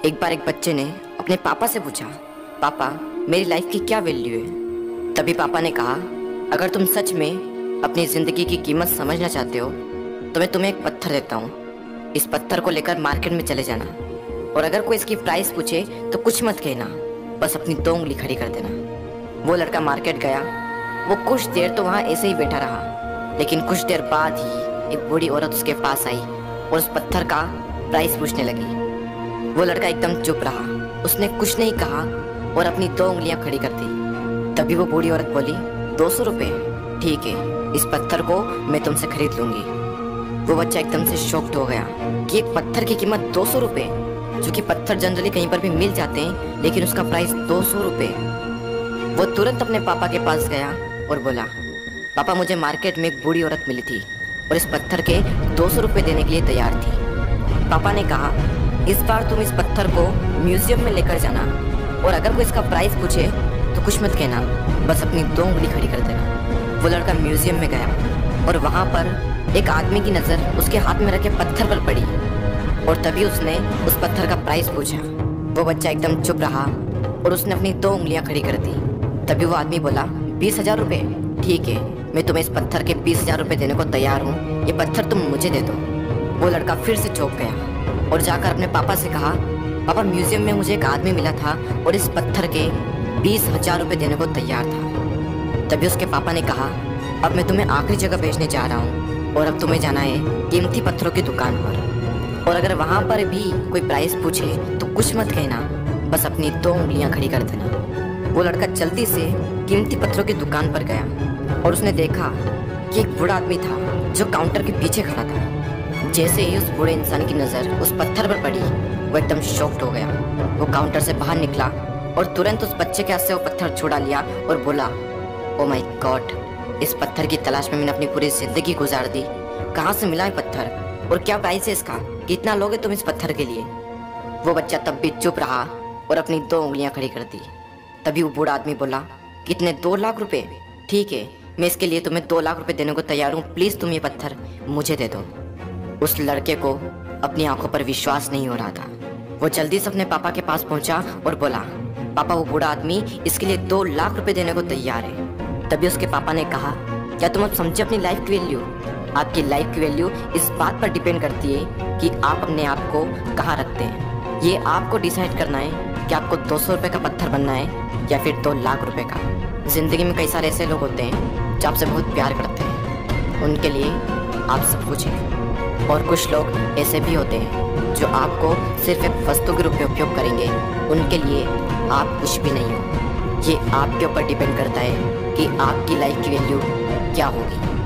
एक बार एक बच्चे ने अपने पापा से पूछा, पापा मेरी लाइफ की क्या वैल्यू है। तभी पापा ने कहा, अगर तुम सच में अपनी ज़िंदगी की कीमत समझना चाहते हो तो मैं तुम्हें एक पत्थर देता हूँ। इस पत्थर को लेकर मार्केट में चले जाना और अगर कोई इसकी प्राइस पूछे तो कुछ मत कहना, बस अपनी 2 उंगली खड़ी कर देना। वो लड़का मार्केट गया। वो कुछ देर तो वहाँ ऐसे ही बैठा रहा, लेकिन कुछ देर बाद ही एक बूढ़ी औरत उसके पास आई और उस पत्थर का प्राइस पूछने लगी। वो लड़का एकदम चुप रहा, उसने कुछ नहीं कहा और अपनी 2 उंगलियां खड़ी कर दी। तभी वो बूढ़ी औरत बोली, 200 रुपये, ठीक है, इस पत्थर को मैं तुमसे खरीद लूंगी। वो बच्चा एकदम से शॉक्ड हो गया कि एक पत्थर की कीमत 200 रुपये, जो कि पत्थर जनरली कहीं पर भी मिल जाते हैं, लेकिन उसका प्राइस 200 रुपये। वो तुरंत अपने पापा के पास गया और बोला, पापा मुझे मार्केट में एक बूढ़ी औरत मिली थी और इस पत्थर के 200 रुपये देने के लिए तैयार थी। पापा ने कहा, इस बार तुम इस पत्थर को म्यूजियम में लेकर जाना और अगर कोई इसका प्राइस पूछे तो कुछ मत कहना, बस अपनी 2 उंगली खड़ी कर देना। वो लड़का म्यूजियम में गया और वहाँ पर एक आदमी की नज़र उसके हाथ में रखे पत्थर पर पड़ी और तभी उसने उस पत्थर का प्राइस पूछा। वो बच्चा एकदम चुप रहा और उसने अपनी 2 उंगलियां खड़ी कर दी। तभी वो आदमी बोला, 20,000 रुपये, ठीक है, मैं तुम्हें इस पत्थर के 20,000 रुपये देने को तैयार हूँ, ये पत्थर तुम मुझे दे दो। वो लड़का फिर से चौंक गया और जाकर अपने पापा से कहा, पापा म्यूजियम में मुझे एक आदमी मिला था और इस पत्थर के 20,000 रुपये देने को तैयार था। तभी उसके पापा ने कहा, अब मैं तुम्हें आखिरी जगह भेजने जा रहा हूँ और अब तुम्हें जाना है कीमती पत्थरों की दुकान पर और अगर वहाँ पर भी कोई प्राइस पूछे तो कुछ मत कहना, बस अपनी 2 उंगलियाँ खड़ी कर देना। वो लड़का जल्दी से कीमती पत्थरों की दुकान पर गया और उसने देखा कि एक बूढ़ा आदमी था जो काउंटर के पीछे खड़ा था। जैसे ही उस बूढ़े इंसान की नज़र उस पत्थर पर पड़ी, वो एकदम शॉक्ड हो गया। वो काउंटर से बाहर निकला और तुरंत उस बच्चे के हाथ से वो पत्थर छुड़ा लिया और बोला, ओ माय गॉड, इस पत्थर की तलाश में मैंने अपनी पूरी जिंदगी गुजार दी। कहाँ से मिला है पत्थर और क्या प्राइस है इसका, कितना लोगे तुम इस पत्थर के लिए। वो बच्चा तब भी चुप रहा और अपनी 2 उंगलियां खड़ी कर दी। तभी वो बूढ़ा आदमी बोला, कितने, 2 लाख रुपए, ठीक है, मैं इसके लिए तुम्हें 2 लाख रुपए देने को तैयार हूँ, प्लीज़ तुम ये पत्थर मुझे दे दो। उस लड़के को अपनी आंखों पर विश्वास नहीं हो रहा था। वो जल्दी से अपने पापा के पास पहुंचा और बोला, पापा वो बूढ़ा आदमी इसके लिए 2 लाख रुपए देने को तैयार है। तभी उसके पापा ने कहा, क्या तुम अब समझे अपनी लाइफ की वैल्यू? आपकी लाइफ की वैल्यू इस बात पर डिपेंड करती है कि आप अपने आप को कहाँ रखते हैं। ये आपको डिसाइड करना है कि आपको 200 रुपये का पत्थर बनना है या फिर 2 लाख रुपए का। जिंदगी में कई सारे ऐसे लोग होते हैं जो आपसे बहुत प्यार करते हैं, उनके लिए आप सब कुछ हैं, और कुछ लोग ऐसे भी होते हैं जो आपको सिर्फ एक वस्तु के रूप में उपयोग करेंगे, उनके लिए आप कुछ भी नहीं हो। ये आपके ऊपर डिपेंड करता है कि आपकी लाइफ की वैल्यू क्या होगी।